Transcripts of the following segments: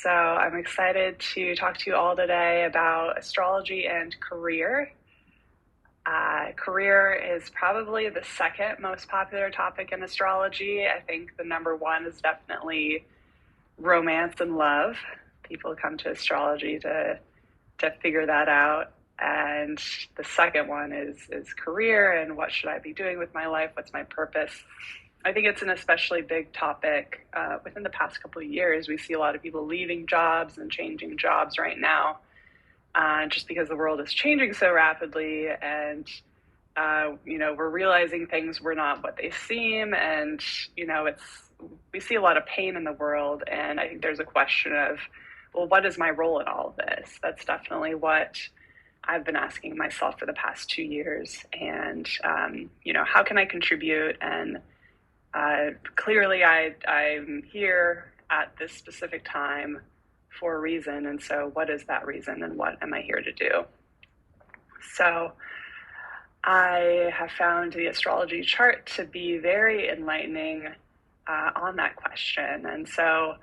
So I'm excited to talk to you all today about astrology and career. Career is probably the second most popular topic in astrology. I think the number one is definitely romance and love. People come to astrology to figure that out. And the second one is career and what should I be doing with my life? What's my purpose? I think it's an especially big topic within the past couple of years. We see a lot of people leaving jobs and changing jobs right now, just because the world is changing so rapidly, and we're realizing things were not what they seem, and we see a lot of pain in the world, and I think there's a question of, well, what is my role in all of this? That's definitely what I've been asking myself for the past 2 years, and how can I contribute? And clearly I'm here at this specific time for a reason. And so what is that reason and what am I here to do? So I have found the astrology chart to be very enlightening on that question. And so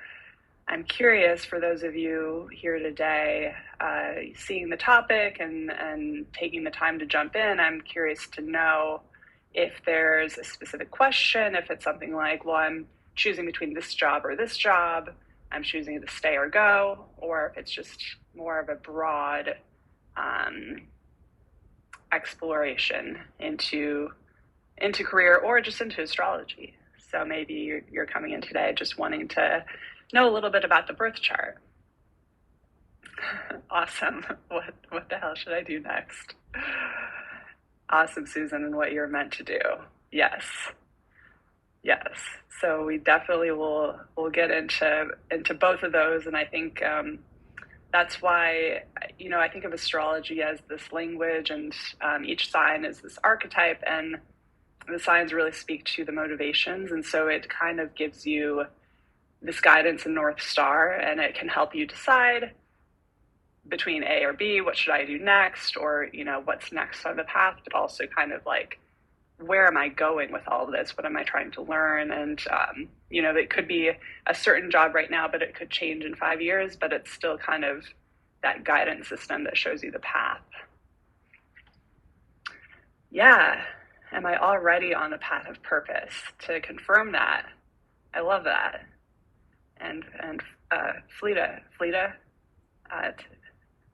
I'm curious, for those of you here today, seeing the topic and taking the time to jump in, I'm curious to know if there's a specific question, if it's something like, well, I'm choosing between this job or this job, I'm choosing to stay or go, or if it's just more of a broad exploration into career or just into astrology. So maybe you're coming in today just wanting to know a little bit about the birth chart. Awesome. What the hell should I do next? Awesome, Susan, and what you're meant to do. Yes. So we definitely will get into both of those, and I think that's why I think of astrology as this language, and each sign is this archetype, and the signs really speak to the motivations, and so it kind of gives you this guidance and North Star, and it can help you decide between A or B, what should I do next, or what's next on the path, but also kind of like, where am I going with all of this? What am I trying to learn? And it could be a certain job right now, but it could change in 5 years, but it's still kind of that guidance system that shows you the path. Yeah. Am I already on the path of purpose? To confirm that, I love that. And Fleta,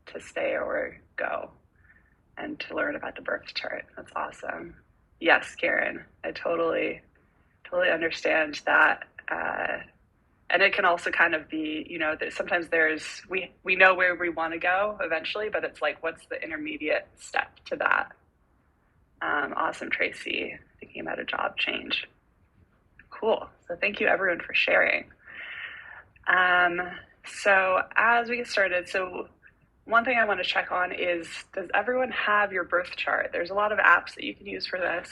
to stay or go, and to learn about the birth chart. That's awesome. Yes, Karen, I totally understand that. And it can also kind of be, that sometimes we know where we want to go eventually, but it's like, what's the intermediate step to that? Awesome, Tracy, thinking about a job change. Cool. So thank you everyone for sharing. So as we get started, one thing I want to check on is, does everyone have your birth chart? There's a lot of apps that you can use for this.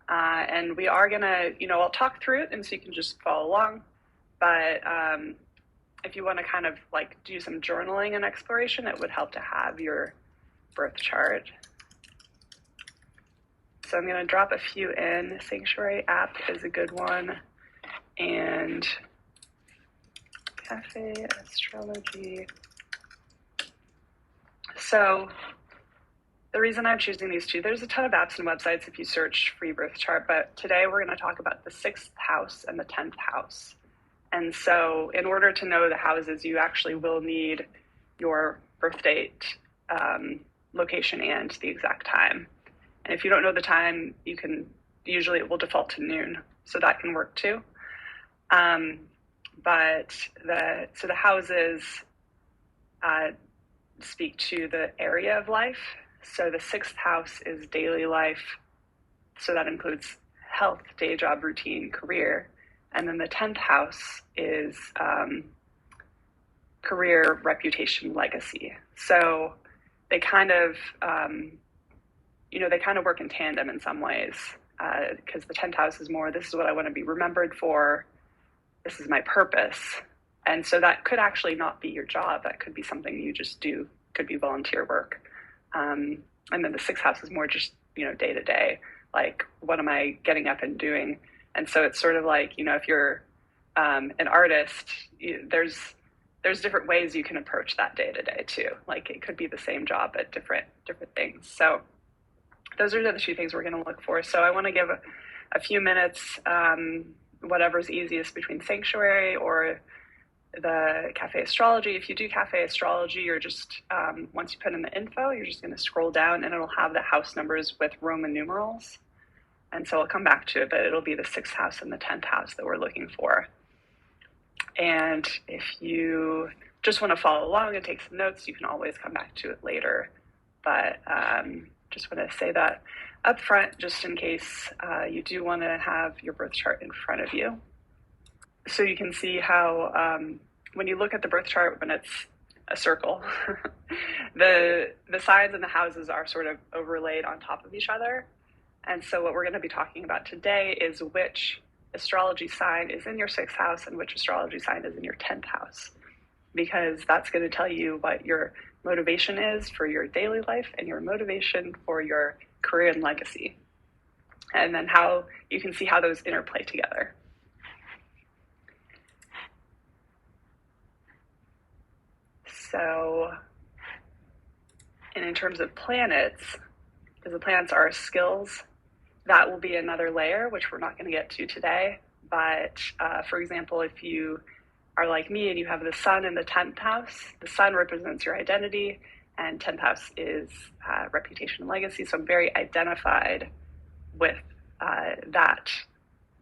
And we are going to, I'll talk through it, and so you can just follow along. But if you want to kind of like do some journaling and exploration, it would help to have your birth chart. So I'm going to drop a few in. Sanctuary app is a good one. And Cafe Astrology. So the reason I'm choosing these two, there's a ton of apps and websites if you search free birth chart, but today we're going to talk about the 6th house and the 10th house. And so in order to know the houses, you actually will need your birth date, location, and the exact time. And if you don't know the time, usually it will default to noon, so that can work too. But the houses speak to the area of life. So the 6th house is daily life. So that includes health, day job, routine, career. And then the 10th house is career, reputation, legacy. So they kind of, work in tandem in some ways, because the 10th house is more, this is what I want to be remembered for. This is my purpose. And so that could actually not be your job. That could be something you just do, could be volunteer work. And then the 6th house is more just, day to day, like, what am I getting up and doing? And so it's sort of like, if you're an artist, there's there's different ways you can approach that day to day too. Like it could be the same job, but different things. So those are the two things we're going to look for. So I want to give a few minutes, whatever's easiest between Sanctuary or the Cafe Astrology. If you do Cafe Astrology, you're just, once you put in the info, you're just going to scroll down and it'll have the house numbers with Roman numerals. And so I'll come back to it, but it'll be the 6th house and the 10th house that we're looking for. And if you just want to follow along and take some notes, you can always come back to it later. But just want to say that up front, just in case you do want to have your birth chart in front of you. So you can see how when you look at the birth chart, when it's a circle, the signs and the houses are sort of overlaid on top of each other. And so what we're going to be talking about today is which astrology sign is in your 6th house and which astrology sign is in your 10th house, because that's going to tell you what your motivation is for your daily life and your motivation for your career and legacy, and then how you can see how those interplay together. So, and in terms of planets, because the planets are skills, that will be another layer, which we're not going to get to today. But for example, if you are like me and you have the sun in the 10th house, the sun represents your identity, and 10th house is reputation and legacy. So I'm very identified with that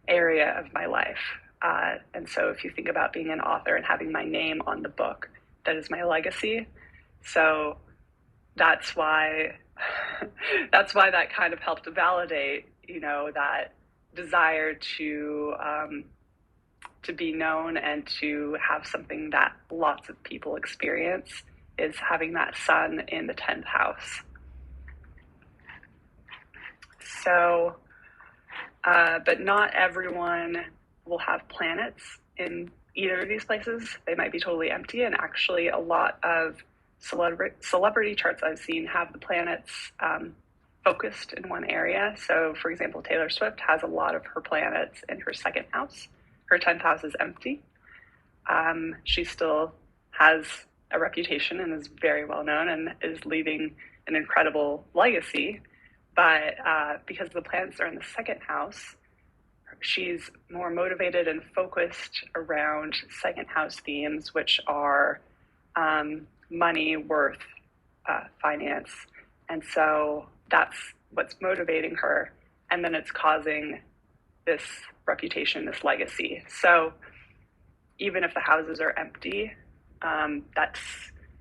area of my life. And so if you think about being an author and having my name on the book, that is my legacy. So that's why that kind of helped to validate, that desire to be known and to have something that lots of people experience is having that sun in the 10th house. So, but not everyone will have planets in either of these places. They might be totally empty, and actually a lot of celebrity charts I've seen have the planets focused in one area. So for example, Taylor Swift has a lot of her planets in her 2nd house. Her 10th house is empty. She still has a reputation and is very well known and is leaving an incredible legacy. But because the planets are in the 2nd house, she's more motivated and focused around 2nd house themes, which are money, worth, finance. And so that's what's motivating her. And then it's causing this reputation, this legacy. So even if the houses are empty,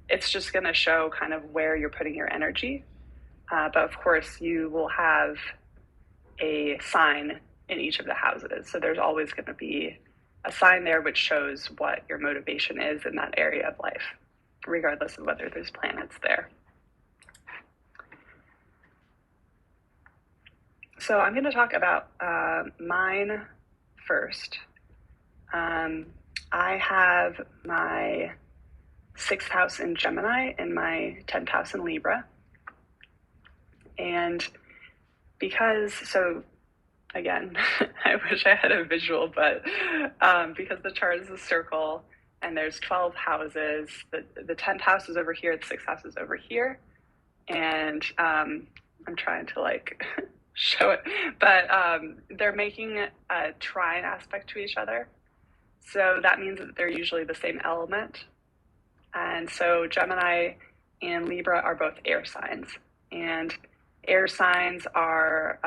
it's just going to show kind of where you're putting your energy. But of course, you will have a sign in each of the houses. So there's always going to be a sign there which shows what your motivation is in that area of life, regardless of whether there's planets there. So I'm going to talk about mine first. I have my 6th house in Gemini and my 10th house in Libra. And so again, I wish I had a visual, but because the chart is a circle and there's 12 houses, the 10th house is over here, the 6th house is over here. And I'm trying to show it, but they're making a trine aspect to each other. So that means that they're usually the same element. And so Gemini and Libra are both air signs. And air signs are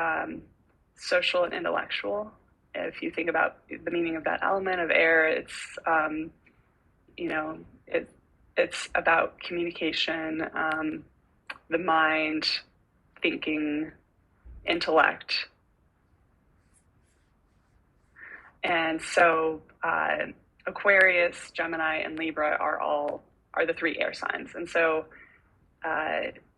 social and intellectual. If you think about the meaning of that element of air, it's, it's about communication, the mind, thinking, intellect. And so Aquarius, Gemini, and Libra are the 3 air signs. And so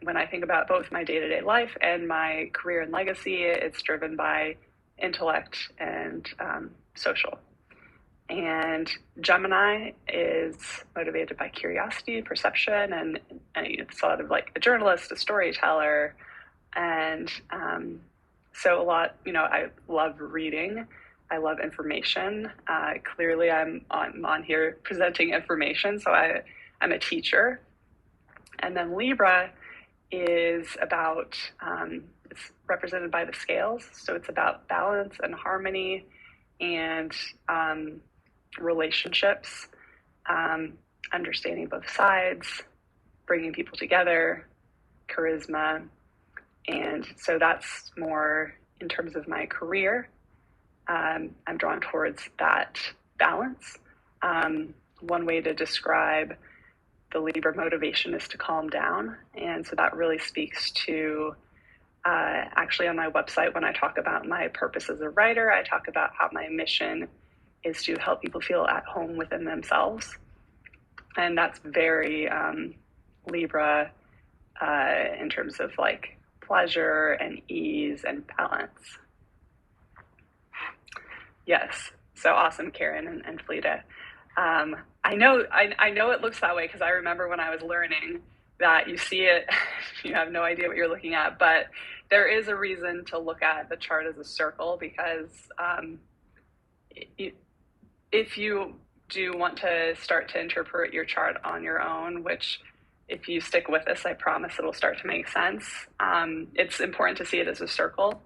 when I think about both my day-to-day life and my career and legacy, it's driven by intellect and social. And Gemini is motivated by curiosity, perception, and it's sort of like a journalist, a storyteller. And so a lot, I love reading. I love information. Clearly, I'm on here presenting information, so I'm a teacher. And then Libra is about, it's represented by the scales, so it's about balance and harmony and relationships, understanding both sides, bringing people together, charisma. And so that's more in terms of my career. I'm drawn towards that balance. One way to describe the Libra motivation is to calm down. And so that really speaks to, actually on my website, when I talk about my purpose as a writer, I talk about how my mission is to help people feel at home within themselves. And that's very Libra in terms of like pleasure and ease and balance. Yes. So awesome, Karen and Fleeta. I know it looks that way because I remember when I was learning that you see it, you have no idea what you're looking at, but there is a reason to look at the chart as a circle because if you do want to start to interpret your chart on your own, which if you stick with this, I promise it'll start to make sense. It's important to see it as a circle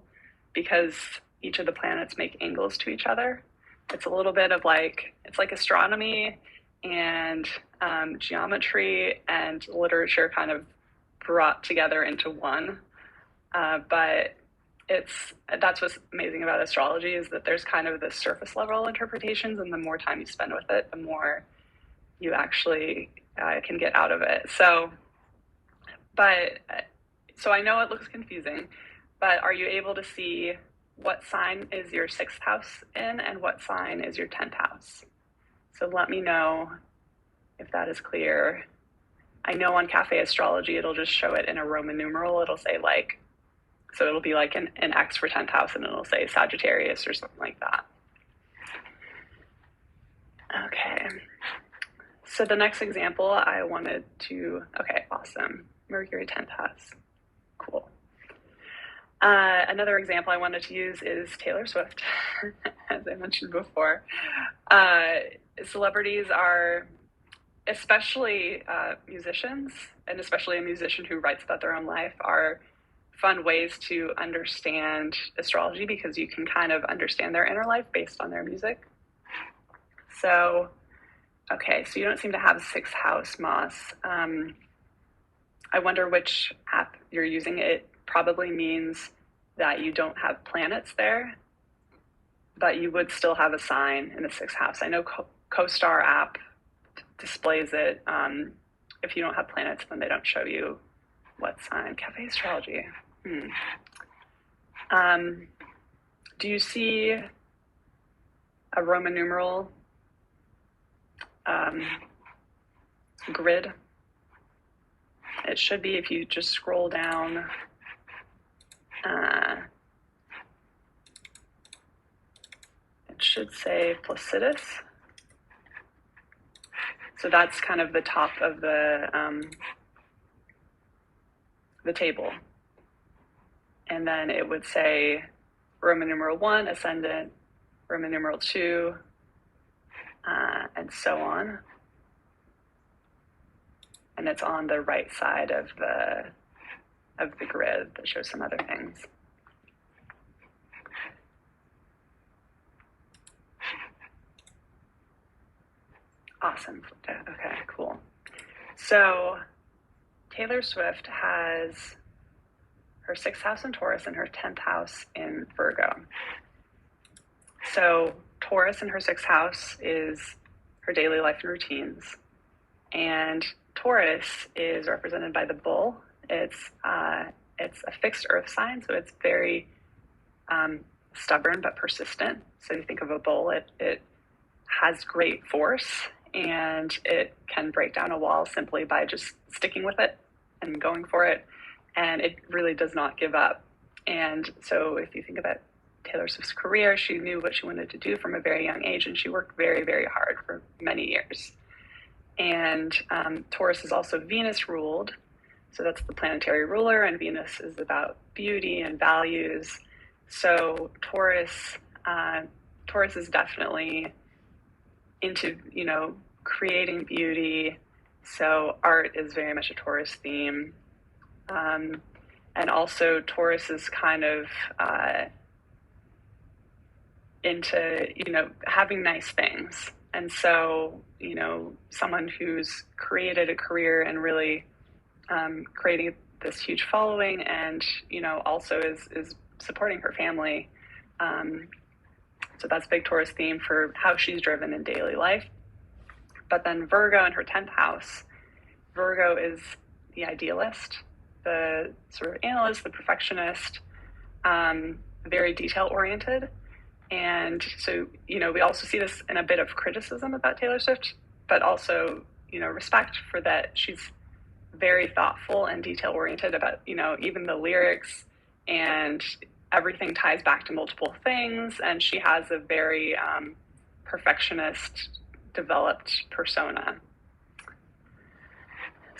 because each of the planets make angles to each other. It's a little bit of like, it's like astronomy and geometry and literature kind of brought together into one. But that's what's amazing about astrology is that there's kind of the surface level interpretations, and the more time you spend with it, the more you actually can get out of it. So I know it looks confusing, but are you able to see what sign is your 6th house in and what sign is your 10th house? So let me know if that is clear. I know on Cafe Astrology, it'll just show it in a Roman numeral. It'll say like, so it'll be like an X for 10th house and it'll say Sagittarius or something like that. Okay. So the next example I wanted to, okay, awesome. Mercury 10th house. Cool. Another example I wanted to use is Taylor Swift, as I mentioned before. Celebrities are, especially musicians, and especially a musician who writes about their own life, are fun ways to understand astrology because you can kind of understand their inner life based on their music. So, okay, so you don't seem to have 6th house, Moss. I wonder which app you're using. It probably means that you don't have planets there, but you would still have a sign in the 6th house. I know CoStar app displays it. If you don't have planets, then they don't show you what sign. Cafe Astrology. Do you see a Roman numeral grid? It should be if you just scroll down. It should say Placidus. So that's kind of the top of the table. And then it would say Roman numeral 1, ascendant, Roman numeral 2, and so on. And it's on the right side of the grid that shows some other things. Awesome. Okay, cool. So Taylor Swift has her 6th house in Taurus and her 10th house in Virgo. So Taurus in her 6th house is her daily life and routines. And Taurus is represented by the bull. It's a fixed earth sign, so it's very stubborn but persistent. So you think of a bull, it has great force and it can break down a wall simply by just sticking with it and going for it. And it really does not give up. And so if you think about Taylor Swift's career, she knew what she wanted to do from a very young age, and she worked very, very hard for many years. And Taurus is also Venus ruled. So that's the planetary ruler, and Venus is about beauty and values. So Taurus Taurus is definitely into, creating beauty. So art is very much a Taurus theme. And also Taurus is kind of into, having nice things. And so, someone who's created a career and really creating this huge following and, also is supporting her family. So that's a big Taurus theme for how she's driven in daily life. But then Virgo in her 10th house, Virgo is the idealist, the sort of analyst, the perfectionist, very detail oriented. And so, we also see this in a bit of criticism about Taylor Swift, but also, respect for that she's very thoughtful and detail oriented about, even the lyrics, and everything ties back to multiple things. And she has a very perfectionist developed persona.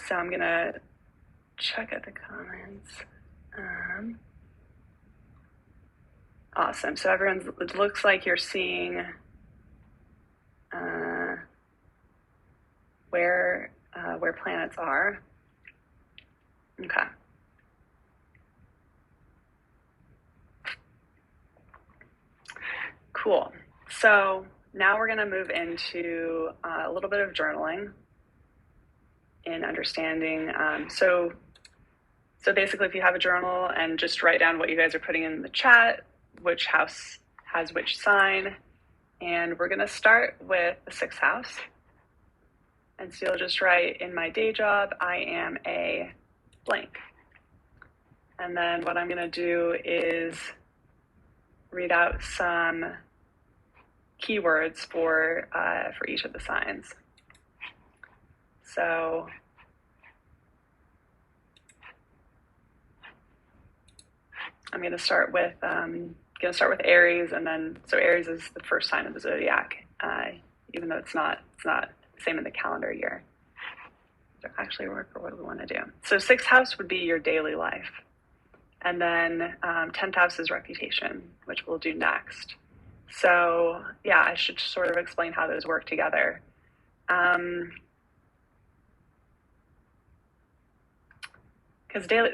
So I'm going to check out the comments. Awesome. So it looks like you're seeing where planets are. Okay. Cool. So now we're going to move into a little bit of journaling in understanding. So basically, if you have a journal, and just write down what you guys are putting in the chat, which house has which sign. And we're going to start with the 6th house. And so you'll just write, in my day job, I am a blank. And then what I'm going to do is read out some keywords for each of the signs. So I'm going to start with Aries, and then so Aries is the first sign of the zodiac, even though it's not the same in the calendar year. Does it actually work, or what do we want to do? So 6th house would be your daily life, and then 10th house is reputation, which we'll do next. So yeah, I should sort of explain how those work together.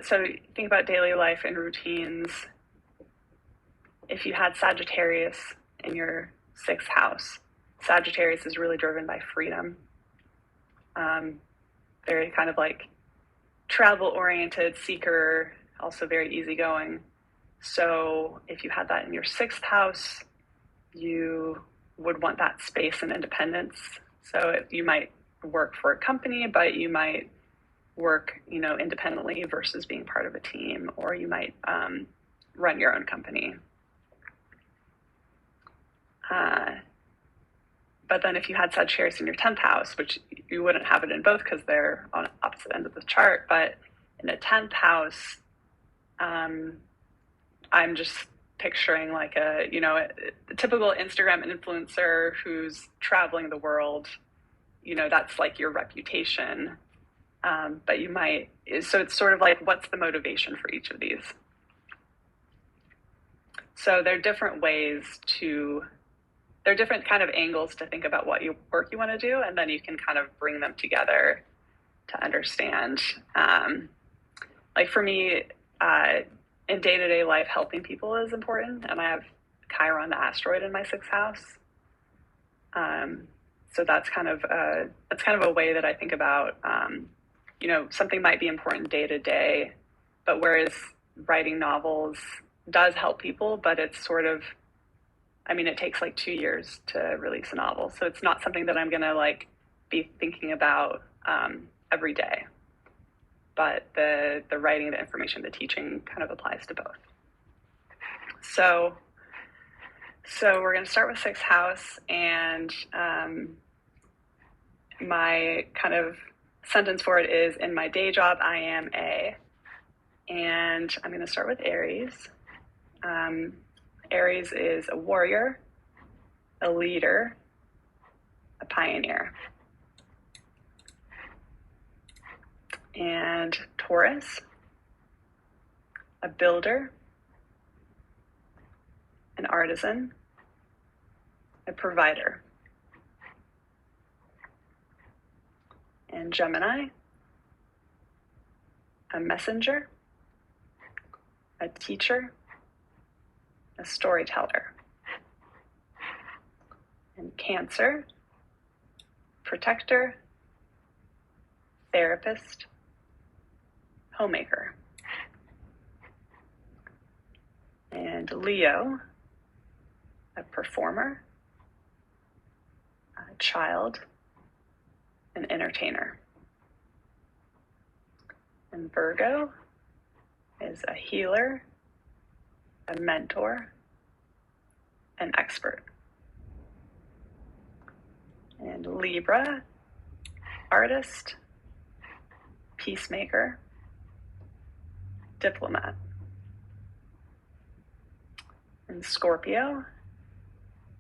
So think about daily life and routines. If you had Sagittarius in your 6th house, Sagittarius is really driven by freedom. Very kind of like travel-oriented, seeker, also very easygoing. So if you had that in your 6th house, you would want that space and independence. So you might work for a company, but you might work, independently versus being part of a team, or you might run your own company. But then if you had Sagittarius in your 10th house, which you wouldn't have it in both because they're on opposite ends of the chart, but in a 10th house, I'm just picturing like a typical Instagram influencer who's traveling the world. That's like your reputation. But so it's sort of like, what's the motivation for each of these? So there are different kind of angles to think about what work you want to do, and then you can kind of bring them together to understand. Like for me, in day-to-day life, helping people is important, and I have Chiron, the asteroid, in my 6th house. So that's kind of a way that I think about. Something might be important day to day, but whereas writing novels does help people, but it's sort of, it takes like 2 years to release a novel. So it's not something that I'm going to like be thinking about every day. But the writing, the information, the teaching kind of applies to both. So we're going to start with 6th house, and my kind of sentence for it is, in my day job, I am a, and I'm going to start with Aries. Aries is a warrior, a leader, a pioneer. And Taurus, a builder, an artisan, a provider. And Gemini, a messenger, a teacher, a storyteller. And Cancer, protector, therapist, homemaker. And Leo, a performer, a child, an entertainer. And Virgo is a healer, a mentor, an expert. And Libra, artist, peacemaker, diplomat. And Scorpio,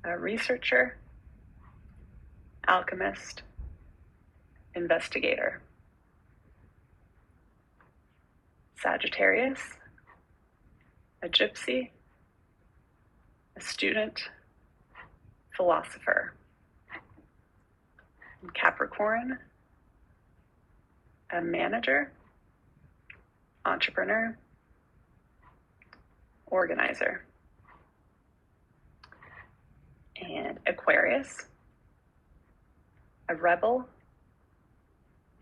a researcher, alchemist, investigator. Sagittarius, a gypsy, a student, philosopher. And Capricorn, a manager, entrepreneur, organizer. And Aquarius, a rebel,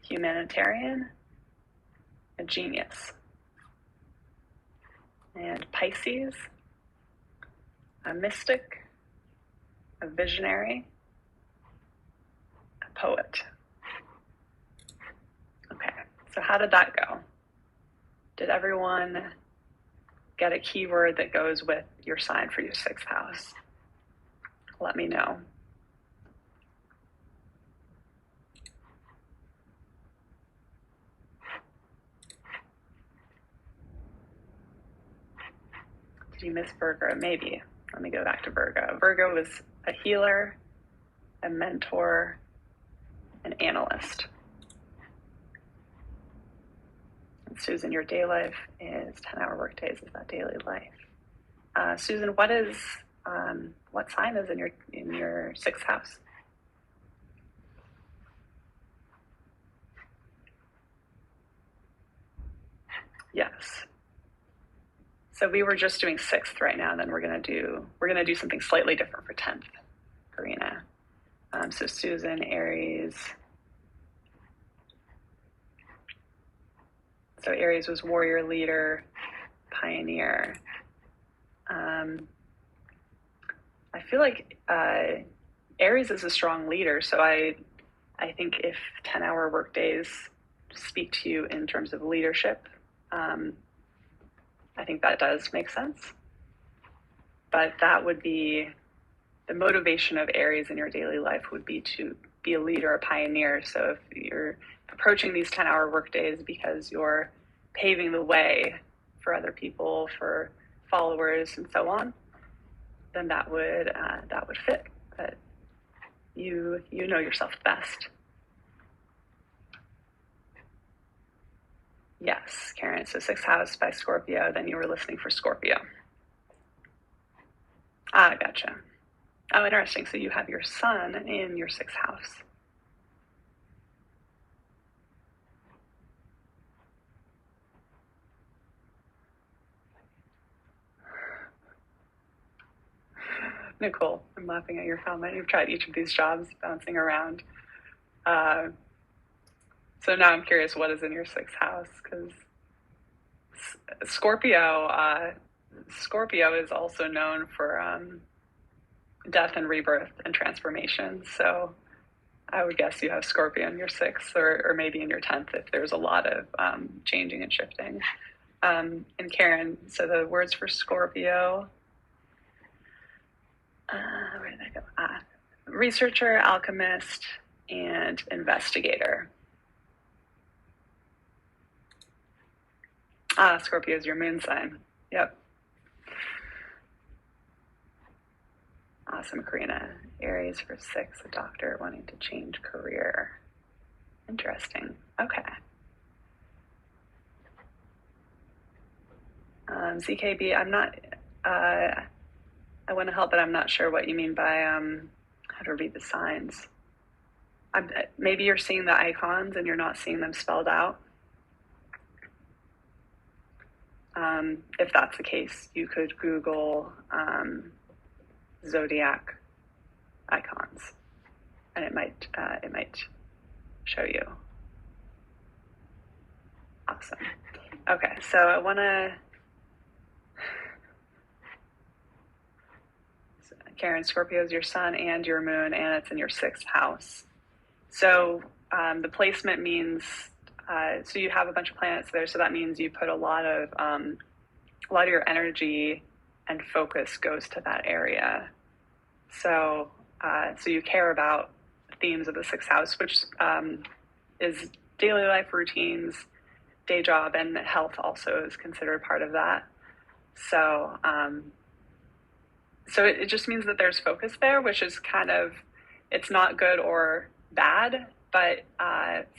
humanitarian, a genius. And Pisces, a mystic, a visionary, a poet. Okay, so how did that go? Did everyone get a keyword that goes with your sign for your 6th house? Let me know. Did you miss Virgo? Maybe. Let me go back to Virgo. Virgo was a healer, a mentor, an analyst. And Susan, your day life is 10-hour work days. Is that daily life? Susan, what sign is in your 6th house? Yes. So we were just doing 6th right now, and then we're gonna do something slightly different for 10th, Karina. So Susan, Aries. So Aries was warrior, leader, pioneer. I feel like Aries is a strong leader, so I think if 10-hour work days speak to you in terms of leadership, I think that does make sense. But that would be the motivation of Aries in your daily life, would be to be a leader, a pioneer. So if you're approaching these 10-hour work days because you're paving the way for other people, for followers, and so on, then that would fit. But you know yourself best. Yes, Karen. So 6th house by Scorpio. Then you were listening for Scorpio. Gotcha. Oh, interesting. So you have your sun in your 6th house. Nicole, I'm laughing at your comment. You've tried each of these jobs, bouncing around. So now I'm curious, what is in your 6th house? Because Scorpio is also known for death and rebirth and transformation. So I would guess you have Scorpio in your 6th, or maybe in your 10th if there's a lot of changing and shifting. And Karen, so the words for Scorpio, where did I go? Researcher, alchemist, and investigator. Scorpio is your moon sign. Yep. Awesome, Karina. Aries for 6, a doctor wanting to change career. Interesting. Okay. ZKB, I'm I want to help, but I'm not sure what you mean by how to read the signs. Maybe you're seeing the icons and you're not seeing them spelled out. If that's the case, you could Google zodiac icons, and it might show you. Awesome. Okay, so I want to. Karen, Scorpio is your sun and your moon, and it's in your 6th house. So the placement means, so you have a bunch of planets there, so that means you put a lot of your energy and focus goes to that area. So you care about themes of the 6th house, which is daily life routines, day job, and health also is considered part of that. So it just means that there's focus there, which is it's not good or bad, but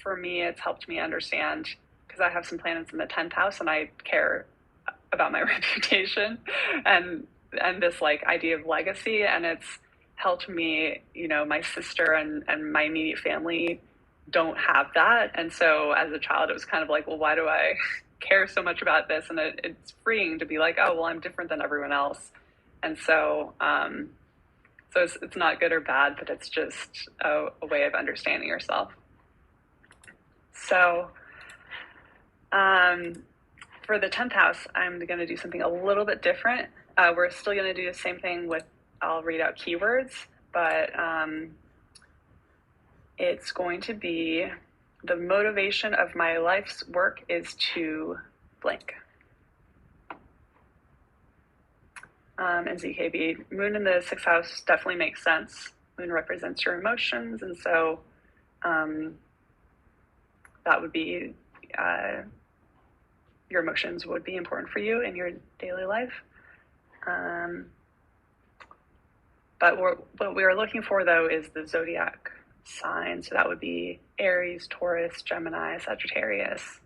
for me, it's helped me understand, because I have some planets in the 10th house and I care about my reputation and this idea of legacy, and it's helped me, my sister and my immediate family don't have that. And so as a child, it was kind of like, well, why do I care so much about this? And it's freeing to be like, oh, well, I'm different than everyone else. And so, it's not good or bad, but it's just a way of understanding yourself. So, for the 10th house, I'm going to do something a little bit different. We're still going to do the same thing I'll read out keywords, but it's going to be the motivation of my life's work is to blank. And ZKB, moon in the 6th house definitely makes sense. Moon represents your emotions, and so that would be your emotions would be important for you in your daily life. But what we are looking for, though, is the zodiac sign. So that would be Aries, Taurus, Gemini, Sagittarius,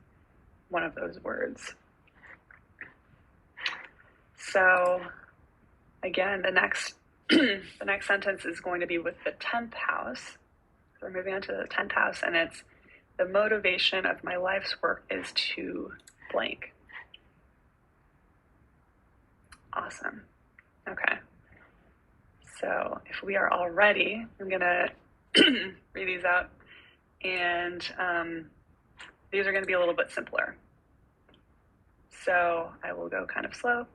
one of those words. So again, the next sentence is going to be with the 10th house. So we're moving on to the 10th house, and it's the motivation of my life's work is to blank. Awesome. Okay. So if we are all ready, I'm going to read these out, and these are going to be a little bit simpler. So I will go kind of slow,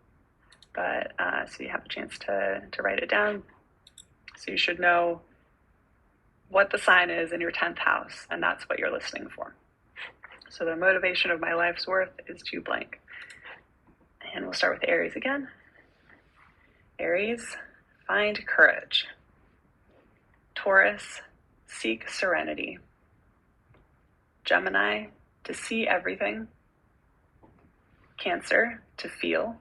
but so you have a chance to write it down. So you should know what the sign is in your 10th house, and that's what you're listening for. So the motivation of my life's worth is to blank. And we'll start with Aries again. Aries, find courage. Taurus, seek serenity. Gemini, to see everything. Cancer, to feel.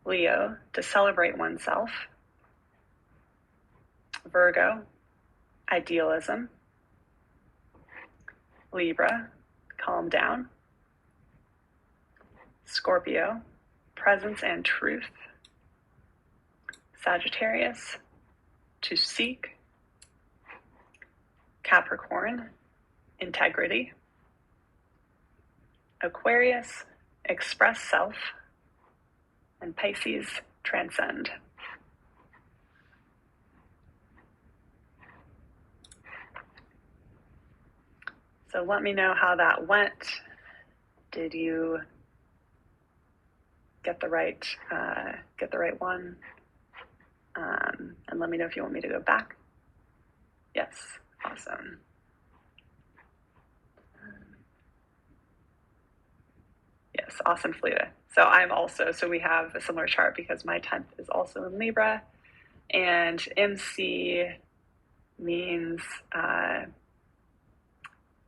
Leo, to celebrate oneself. Virgo, idealism. Libra, calm down. Scorpio, presence and truth. Sagittarius, to seek. Capricorn, integrity. Aquarius, express self. And Pisces, transcend. So let me know how that went. Did you get the right one? And let me know if you want me to go back. Yes, awesome. Yes, awesome, Felita. So we have a similar chart because my 10th is also in Libra, and MC means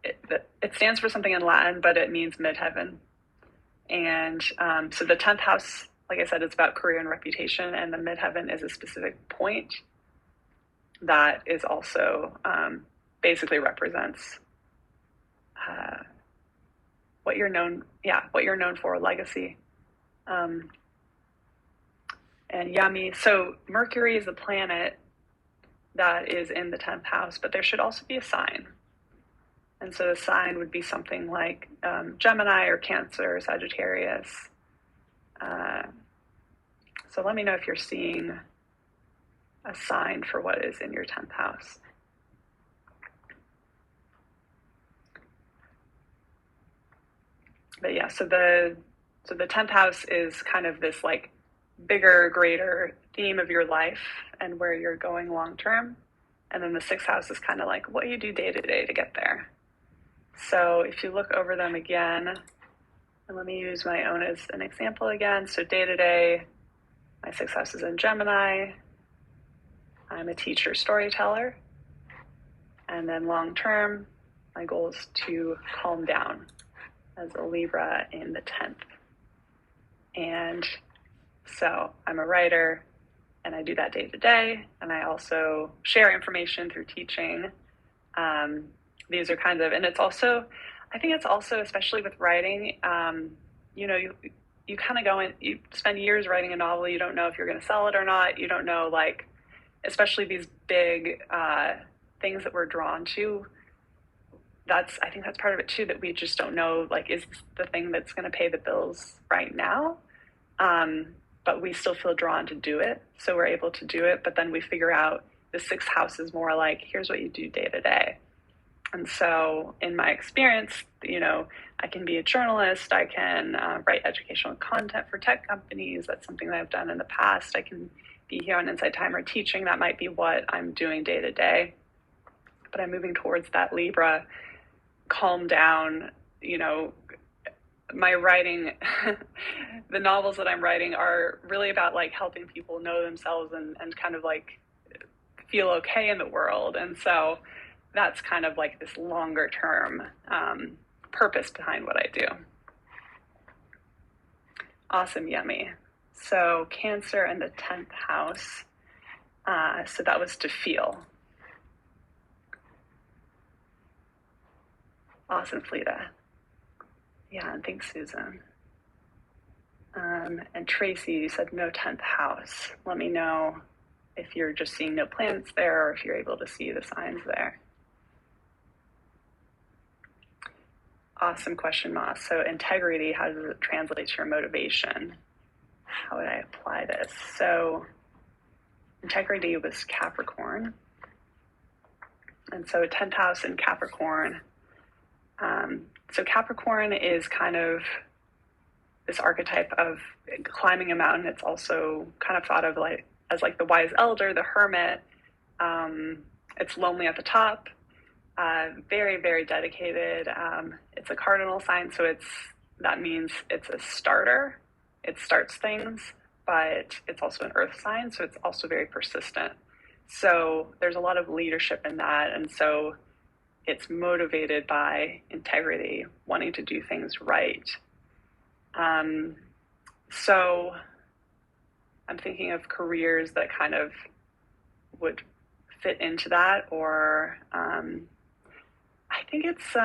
it stands for something in Latin, but it means midheaven. And so the 10th house, like I said, it's about career and reputation, and the midheaven is a specific point that is also basically represents what you're known for, legacy. And yummy. So Mercury is a planet that is in the 10th house, but there should also be a sign. And so the sign would be something like Gemini or Cancer or Sagittarius. So let me know if you're seeing a sign for what is in your 10th house. But yeah, so the 10th house is kind of this like bigger, greater theme of your life and where you're going long term. And then the 6th house is kind of like what you do day to day to get there. So if you look over them again, and let me use my own as an example again. So day to day, my 6th house is in Gemini. I'm a teacher storyteller. And then long term, my goal is to calm down as a Libra in the 10th. And so I'm a writer and I do that day to day. And I also share information through teaching. These are kind of, and it's also, I think it's also, especially with writing, you know, you kind of go in, you spend years writing a novel, you don't know if you're going to sell it or not. You don't know, like, especially these big things that we're drawn to. I think that's part of it too, that we just don't know, like, is this the thing that's going to pay the bills right now? But we still feel drawn to do it. So we're able to do it. But then we figure out the 6th house is more like, here's what you do day to day. And so in my experience, you know, I can be a journalist. I can write educational content for tech companies. That's something that I've done in the past. I can be here on Inside Timer teaching. That might be what I'm doing day to day. But I'm moving towards that Libra, calm down, you know. My writing, the novels that I'm writing are really about like helping people know themselves and kind of like feel okay in the world. And so that's kind of like this longer term purpose behind what I do. Awesome, yummy. So Cancer in the 10th house. So that was to feel. Awesome, Fleta. Yeah, and thanks, Susan. And Tracy, you said no 10th house. Let me know if you're just seeing no planets there or if you're able to see the signs there. Awesome question, Moss. So integrity, how does it translate to your motivation? How would I apply this? So integrity was Capricorn. And so 10th house in Capricorn. So Capricorn is kind of this archetype of climbing a mountain. It's also kind of thought of like as like the wise elder, the hermit. It's lonely at the top. Very, very dedicated. It's a cardinal sign, so that means it's a starter. It starts things, but it's also an earth sign, so it's also very persistent. So there's a lot of leadership in that, and so it's motivated by integrity, wanting to do things right. So I'm thinking of careers that kind of would fit into that, or I think it's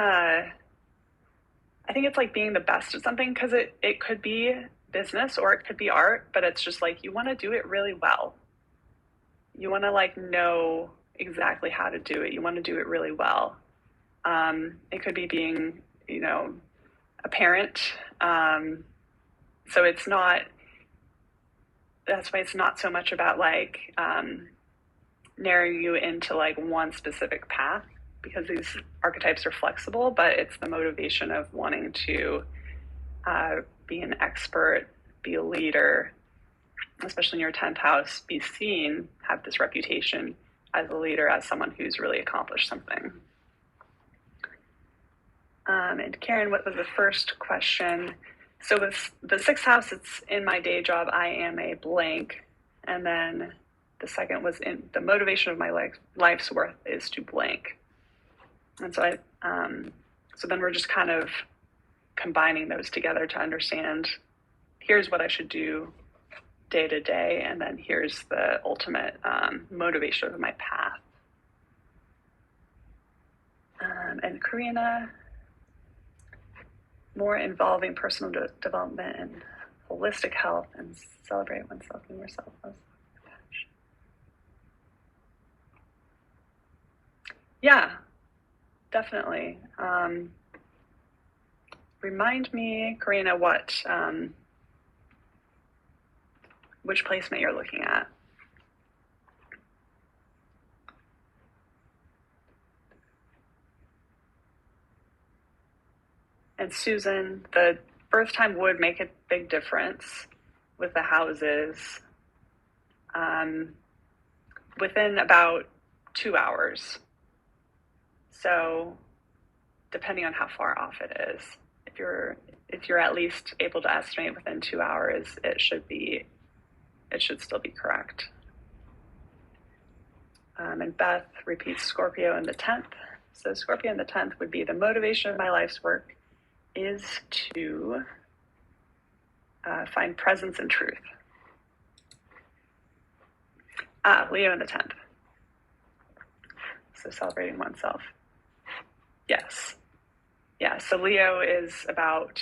like being the best at something, because it could be business or it could be art, but it's just like you want to do it really well. You want to like know exactly how to do it. You want to do it really well. It could be being, you know, a parent. So it's not, that's why it's not so much about like narrowing you into like one specific path, because these archetypes are flexible, but it's the motivation of wanting to be an expert, be a leader, especially in your 10th house, be seen, have this reputation as a leader, as someone who's really accomplished something. And Karen, what was the first question? So with the 6th house, it's in my day job, I am a blank. And then the second was in the motivation of my life's worth is to blank. And so so then we're just kind of combining those together to understand, here's what I should do day to day, and then here's the ultimate motivation of my path. And Karina, more involving personal development and holistic health, and celebrate oneself and yourself. Yeah, definitely. Remind me, Karina, which placement you're looking at. And Susan, the birth time would make a big difference with the houses within about 2 hours. So depending on how far off it is, if you're at least able to estimate within 2 hours, it should still be correct. And Beth repeats Scorpio in the 10th. So Scorpio in the 10th would be the motivation of my life's work is to find presence and truth. Leo in the 10th. So celebrating oneself. Yes. Yeah, so Leo is about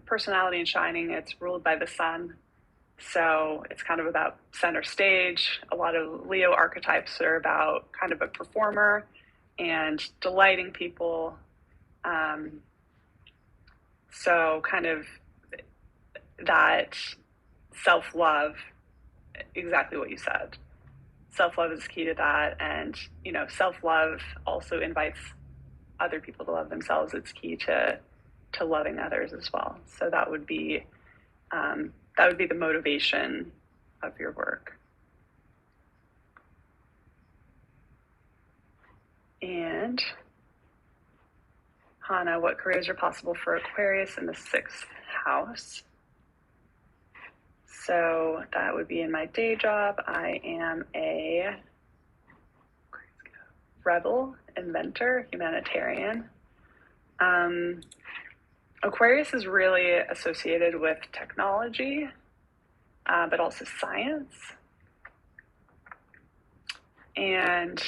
personality and shining. It's ruled by the sun. So it's kind of about center stage. A lot of Leo archetypes are about kind of a performer and delighting people. So kind of that self-love, exactly what you said. Self-love is key to that. And, self-love also invites other people to love themselves. It's key to loving others as well. So that would be the motivation of your work. And Hannah, what careers are possible for Aquarius in the 6th house? So that would be in my day job. I am a rebel, inventor, humanitarian. Aquarius is really associated with technology, but also science. And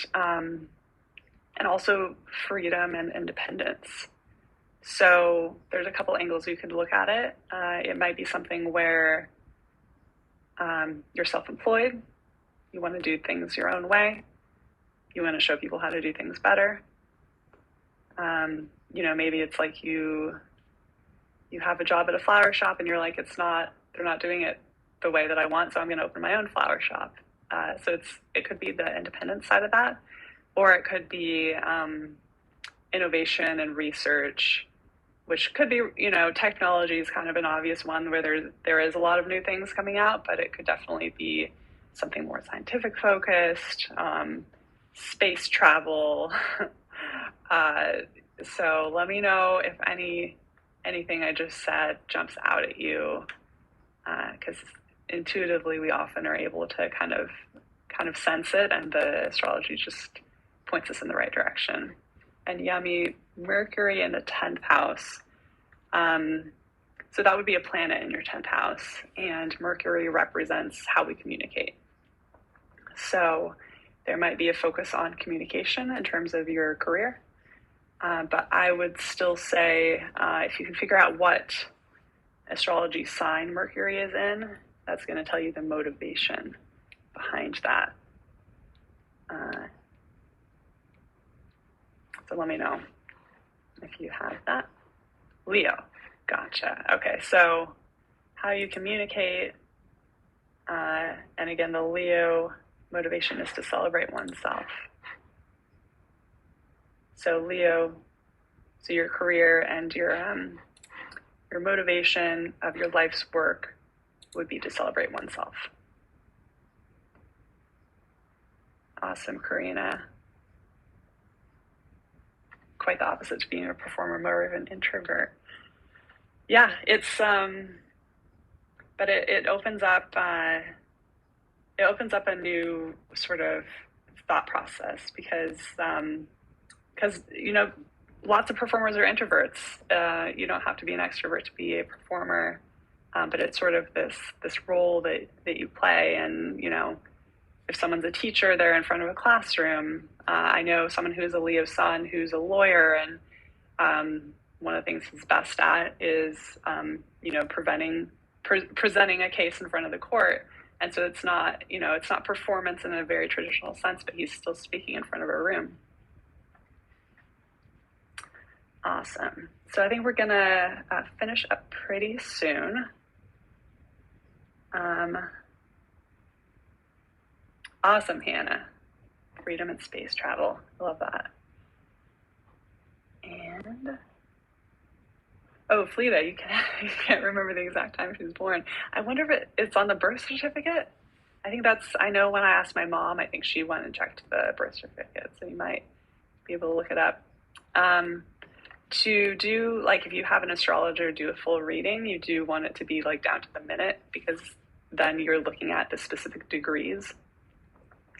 also freedom and independence. So there's a couple angles you could look at it. It might be something where you're self-employed, you want to do things your own way, you want to show people how to do things better. Maybe it's like you have a job at a flower shop and you're like, they're not doing it the way that I want, so I'm going to open my own flower shop. So it could be the independent side of that, or it could be innovation and research, which could be, technology is kind of an obvious one where there is a lot of new things coming out, but it could definitely be something more scientific focused, space travel. So let me know if anything I just said jumps out at you, because intuitively we often are able to kind of sense it, and the astrology just points us in the right direction. And Yummy, Mercury in the 10th house. So that would be a planet in your 10th house, and Mercury represents how we communicate. So there might be a focus on communication in terms of your career. But I would still say if you can figure out what astrology sign Mercury is in, that's going to tell you the motivation behind that. So let me know if you have that. Leo, gotcha. Okay, so how you communicate, and again, the Leo motivation is to celebrate oneself. So Leo, so your career and your motivation of your life's work would be to celebrate oneself. Awesome, Karina. Quite the opposite to being a performer, more of an introvert. Yeah, it's but it opens up a new sort of thought process because lots of performers are introverts. You don't have to be an extrovert to be a performer, but it's sort of this role that you play. And if someone's a teacher, they're in front of a classroom. I know someone who's a Leo sun who's a lawyer, and one of the things he's best at is preventing presenting a case in front of the court. And so it's not, it's not performance in a very traditional sense, but he's still speaking in front of a room. Awesome. So I think we're going to finish up pretty soon. Awesome, Hannah. Freedom and space travel. I love that. And Fleta, you can't remember the exact time she was born. I wonder if it's on the birth certificate. I know when I asked my mom, I think she went and checked the birth certificate, so you might be able to look it up. To do, like, if you have an astrologer do a full reading, you do want it to be like down to the minute, because then you're looking at the specific degrees.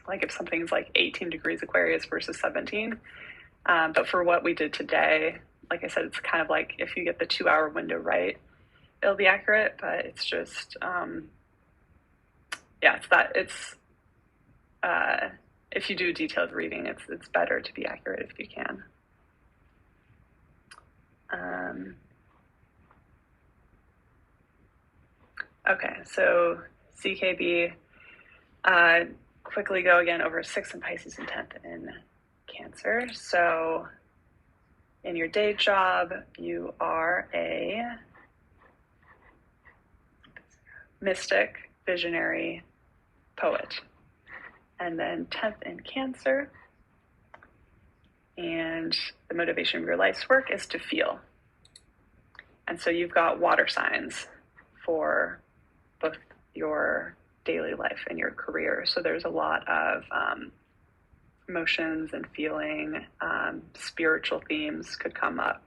Like if something's like 18 degrees Aquarius versus 17. But for what we did today, like I said, it's kind of like if you get the 2-hour window right, it'll be accurate, but it's just, if you do a detailed reading, it's better to be accurate if you can. Okay, so CKB, quickly go again over 6th in Pisces and 10th in Cancer. So in your day job, you are a mystic, visionary, poet. And then 10th in Cancer. And the motivation of your life's work is to feel. And so you've got water signs for both your daily life and your career. So there's a lot of emotions and feeling, spiritual themes could come up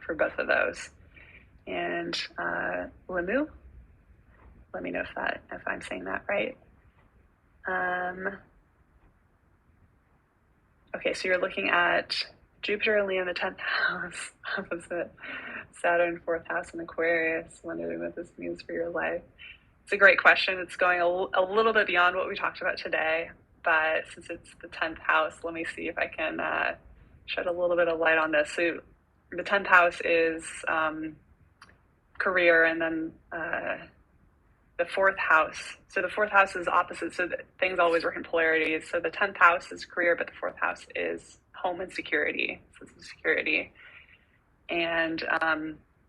for both of those. And Lemu, let me know if I'm saying that right. Okay, so you're looking at Jupiter and Leo in the 10th house, opposite Saturn, 4th house in Aquarius, wondering what this means for your life. It's a great question. It's going a little bit beyond what we talked about today, but since it's the 10th house, let me see if I can shed a little bit of light on this. So the 10th house is career, and then the 4th house. So the 4th house is opposite, so things always work in polarities. So the 10th house is career, but the 4th house is home and security, sense of security. And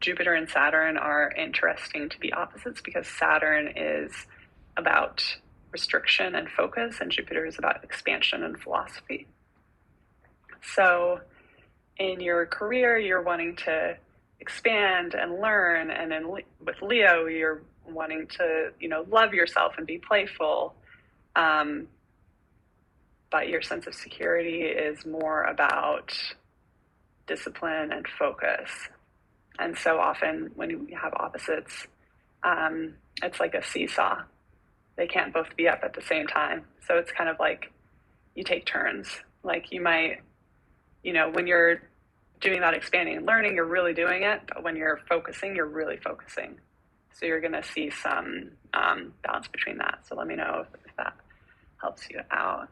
Jupiter and Saturn are interesting to be opposites because Saturn is about restriction and focus, and Jupiter is about expansion and philosophy. So in your career, you're wanting to expand and learn, and then with Leo, you're wanting to, love yourself and be playful. But your sense of security is more about discipline and focus. And so often when you have opposites, it's like a seesaw. They can't both be up at the same time. So it's kind of like you take turns. Like you might, when you're doing that expanding and learning, you're really doing it. But when you're focusing, you're really focusing. So you're going to see some balance between that. So let me know if that helps you out.